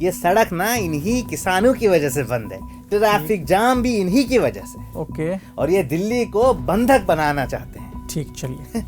ये सड़क ना इन्हीं किसानों की वजह से बंद है, ट्रैफिक जाम भी इन्हीं की वजह से। ओके। और ये दिल्ली को बंधक बनाना चाहते हैं। ठीक, चलिए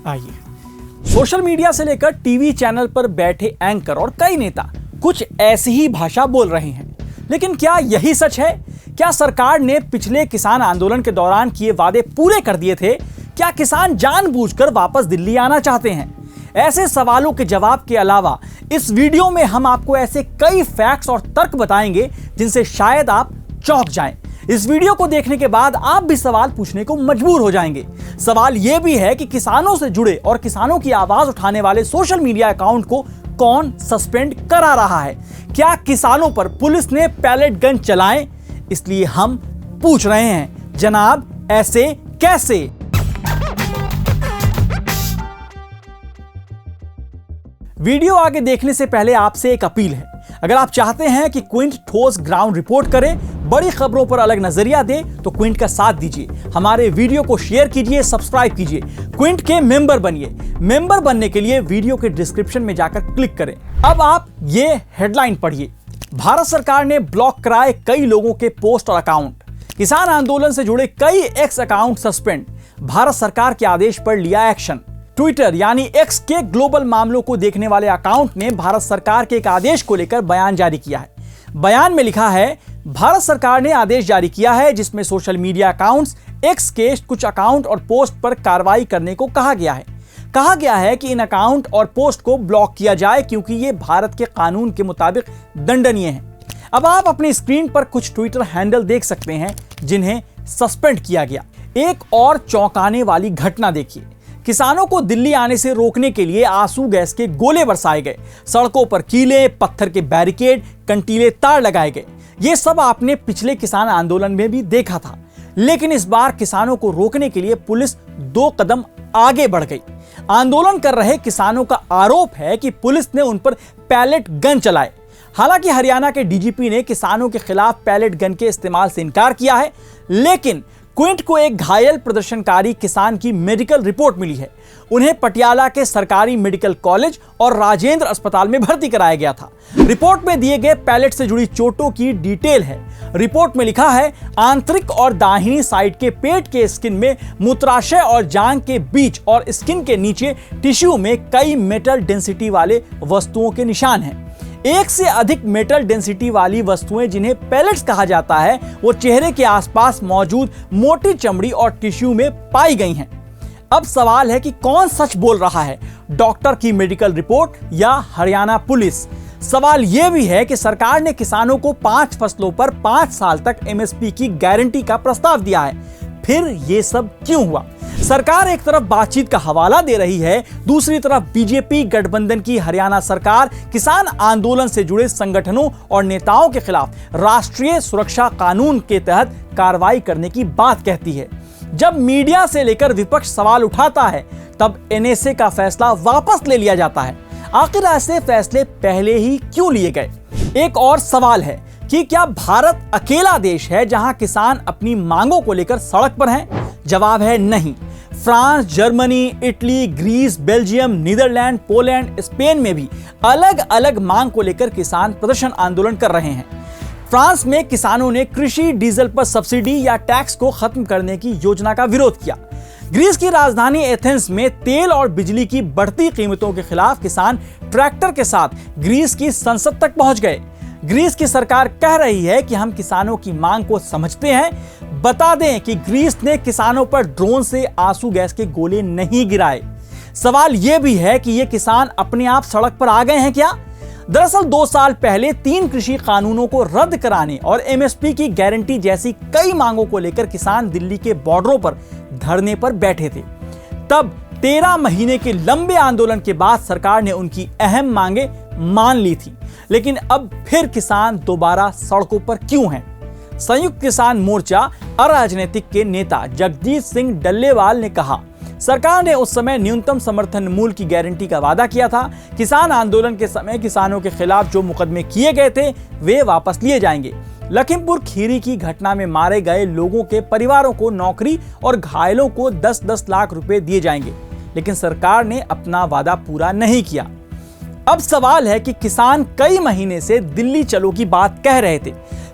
आइए। सोशल मीडिया से लेकर टीवी चैनल पर बैठे एंकर और कई नेता कुछ ऐसी ही भाषा बोल रहे हैं, लेकिन क्या यही सच है? क्या सरकार ने पिछले किसान आंदोलन के दौरान किए वादे पूरे कर दिए थे? क्या किसान जानबूझकर वापस दिल्ली आना चाहते हैं? ऐसे सवालों के जवाब के अलावा इस वीडियो में हम आपको ऐसे कई फैक्ट्स और तर्क बताएंगे जिनसे शायद आप चौंक जाएं। इस वीडियो को देखने के बाद आप भी सवाल पूछने को मजबूर हो जाएंगे। सवाल यह भी है कि किसानों से जुड़े और किसानों की आवाज उठाने वाले सोशल मीडिया अकाउंट को कौन सस्पेंड करा रहा है? क्या किसानों पर पुलिस ने पैलेट गन चलाए? इसलिए हम पूछ रहे हैं, जनाब ऐसे कैसे? वीडियो आगे देखने से पहले आपसे एक अपील है। अगर आप चाहते हैं कि क्विंट ठोस ग्राउंड रिपोर्ट करे, बड़ी खबरों पर अलग नजरिया दे, तो क्विंट का साथ दीजिए। हमारे वीडियो को शेयर कीजिए, सब्सक्राइब कीजिए, क्विंट के मेंबर बनिए। मेंबर बनने के लिए वीडियो के डिस्क्रिप्शन में जाकर क्लिक करें। अब आप ये हेडलाइन पढ़िए। भारत सरकार ने ब्लॉक कराए कई लोगों के पोस्ट और अकाउंट। किसान आंदोलन से जुड़े कई एक्स अकाउंट सस्पेंड। भारत सरकार के आदेश पर लिया एक्शन। ट्विटर यानी एक्स के ग्लोबल मामलों को देखने वाले अकाउंट ने भारत सरकार के एक आदेश को लेकर बयान जारी किया है। बयान में लिखा है, भारत सरकार ने आदेश जारी किया है जिसमें सोशल मीडिया अकाउंट्स एक्स के कुछ अकाउंट और पोस्ट पर कार्रवाई करने को कहा गया है। कहा गया है कि इन अकाउंट और पोस्ट को ब्लॉक किया जाए क्योंकि ये भारत के कानून के मुताबिक दंडनीय है। अब आप अपनी स्क्रीन पर कुछ ट्विटर हैंडल देख सकते हैं जिन्हें सस्पेंड किया गया। एक और चौंकाने वाली घटना देखिए। किसानों को दिल्ली आने से रोकने के लिए आंसू गैस के गोले बरसाए गए। सड़कों पर कीले, पत्थर के बैरिकेड, कंटीले तार लगाए गए। ये सब आपने पिछले किसान आंदोलन में भी देखा था, लेकिन इस बार किसानों को रोकने के लिए पुलिस 2 कदम आगे बढ़ गई। आंदोलन कर रहे किसानों का आरोप है कि पुलिस ने उन पर पैलेट गन चलाए। हालांकि हरियाणा के डीजीपी ने किसानों के खिलाफ पैलेट गन के इस्तेमाल से इनकार किया है, लेकिन क्विंट को एक घायल प्रदर्शनकारी किसान की मेडिकल रिपोर्ट मिली है। उन्हें पटियाला के सरकारी मेडिकल कॉलेज और राजेंद्र अस्पताल में भर्ती कराया गया था। रिपोर्ट में दिए गए पैलेट से जुड़ी चोटों की डिटेल है। रिपोर्ट में लिखा है, आंतरिक और दाहिनी साइड के पेट के स्किन में, मूत्राशय और जांघ के बीच और स्किन के नीचे टिश्यू में कई मेटल डेंसिटी वाले वस्तुओं के निशान हैं। एक से अधिक मेटल डेंसिटी वाली वस्तुएं जिन्हें पैलेट्स कहा जाता है, वो चेहरे के आसपास मौजूद मोटी चमड़ी और टिश्यू में पाई गई हैं। अब सवाल है कि कौन सच बोल रहा है, डॉक्टर की मेडिकल रिपोर्ट या हरियाणा पुलिस? सवाल यह भी है कि सरकार ने किसानों को 5 फसलों पर 5 साल तक एमएसपी की गारंटी का प्रस्ताव दिया है, फिर यह सब क्यों हुआ? सरकार एक तरफ बातचीत का हवाला दे रही है, दूसरी तरफ बीजेपी गठबंधन की हरियाणा सरकार किसान आंदोलन से जुड़े संगठनों और नेताओं के खिलाफ राष्ट्रीय सुरक्षा कानून के तहत कार्रवाई करने की बात कहती है। जब मीडिया से लेकर विपक्ष सवाल उठाता है, तब एनएसए का फैसला वापस ले लिया जाता है। आखिर ऐसे फैसले पहले ही क्यों लिए गए? एक और सवाल है कि क्या भारत अकेला देश है जहां किसान अपनी मांगों को लेकर सड़क पर हैं? जवाब है नहीं। France, Germany, Italy, Greece, Belgium, Netherlands, Poland, Spain में भी अलग अलग मांग को लेकर किसान प्रदर्शन आंदोलन कर रहे हैं। फ्रांस में किसानों ने कृषि डीजल पर सब्सिडी या टैक्स को खत्म करने की योजना का विरोध किया। ग्रीस की राजधानी एथेंस में तेल और बिजली की बढ़ती कीमतों के खिलाफ किसान ट्रैक्टर के साथ ग्रीस की संसद तक पहुंच गए। ग्रीस की सरकार कह रही है कि हम किसानों की मांग को समझते हैं। बता दें कि ग्रीस ने किसानों पर ड्रोन से आंसू गैस के गोले नहीं गिराए। सवाल यह भी है कि ये किसान अपने आप सड़क पर आ गए हैं क्या? दरअसल 2 साल पहले 3 कृषि कानूनों को रद्द कराने और एमएसपी की गारंटी जैसी कई मांगों को लेकर किसान दिल्ली के बॉर्डरों पर धरने पर बैठे थे। तब 13 महीने के लंबे आंदोलन के बाद सरकार ने उनकी अहम मांगे मान ली थी, लेकिन अब फिर किसान दोबारा सड़कों पर क्यों हैं? संयुक्त किसान मोर्चा अराजनीतिक के नेता जगजीत सिंह डल्लेवाल ने कहा, सरकार ने उस समय न्यूनतम समर्थन मूल्य की गारंटी का वादा किया था। किसान आंदोलन के समय किसानों के खिलाफ जो मुकदमे किए गए थे वे वापस लिए जाएंगे। लखीमपुर खीरी की घटना में मारे गए लोगों के परिवारों को नौकरी और घायलों को 10-10 लाख रुपए दिए जाएंगे, लेकिन सरकार ने अपना वादा पूरा नहीं किया। अब सवाल है कि किसान कई महीने से दिल्ली चलो की बात कह रहे थे,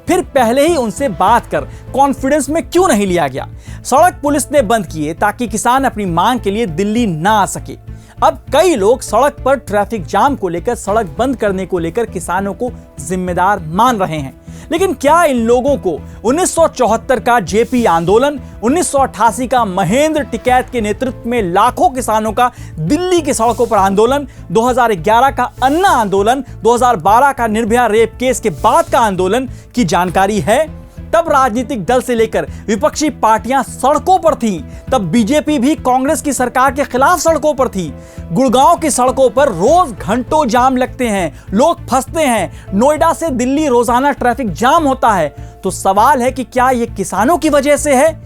फिर पहले ही उनसे बात कर कॉन्फिडेंस में क्यों नहीं लिया गया? सड़क पुलिस ने बंद किए ताकि किसान अपनी मांग के लिए दिल्ली ना आ सके। अब कई लोग सड़क पर ट्रैफिक जाम को लेकर, सड़क बंद करने को लेकर किसानों को जिम्मेदार मान रहे हैं। लेकिन क्या इन लोगों को 1974 का जेपी आंदोलन, 1988 का महेंद्र टिकैत के नेतृत्व में लाखों किसानों का दिल्ली की सड़कों पर आंदोलन, 2011 का अन्ना आंदोलन, 2012 का निर्भया रेप केस के बाद का आंदोलन की जानकारी है? तब राजनीतिक दल से लेकर विपक्षी पार्टियां सड़कों पर थीं। तब बीजेपी भी कांग्रेस की सरकार के खिलाफ सड़कों पर थी। गुड़गांव की सड़कों पर रोज घंटों जाम लगते हैं, लोग फंसते हैं। नोएडा से दिल्ली रोजाना ट्रैफिक जाम होता है। तो सवाल है कि क्या यह किसानों की वजह से है?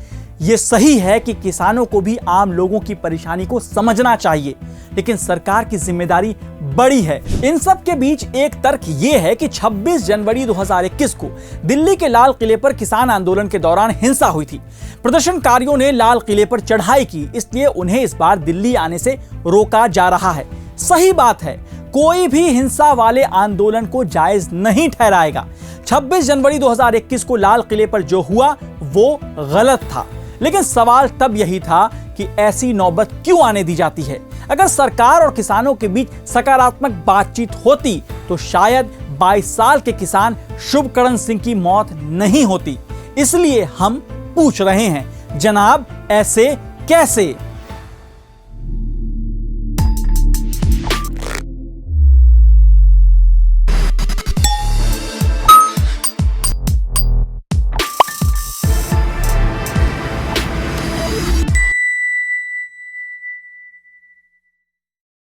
यह सही है कि किसानों को भी आम लोगों की परेशानी को समझना चाहिए, लेकिन सरकार की जिम्मेदारी बड़ी है। इन सब के बीच एक तर्क यह है कि 26 जनवरी 2021 को दिल्ली के लाल किले पर किसान आंदोलन के दौरान हिंसा हुई थी। प्रदर्शनकारियों ने लाल किले पर चढ़ाई की, इसलिए उन्हें इस बार दिल्ली आने से रोका जा रहा है। सही बात है, कोई भी हिंसा वाले आंदोलन को जायज नहीं ठहराएगा। 26 जनवरी 2021 को लाल किले पर जो हुआ वो गलत था, लेकिन सवाल तब यही था कि ऐसी नौबत क्यों आने दी जाती है। अगर सरकार और किसानों के बीच सकारात्मक बातचीत होती तो शायद 22 साल के किसान शुभकरण सिंह की मौत नहीं होती। इसलिए हम पूछ रहे हैं, जनाब ऐसे कैसे?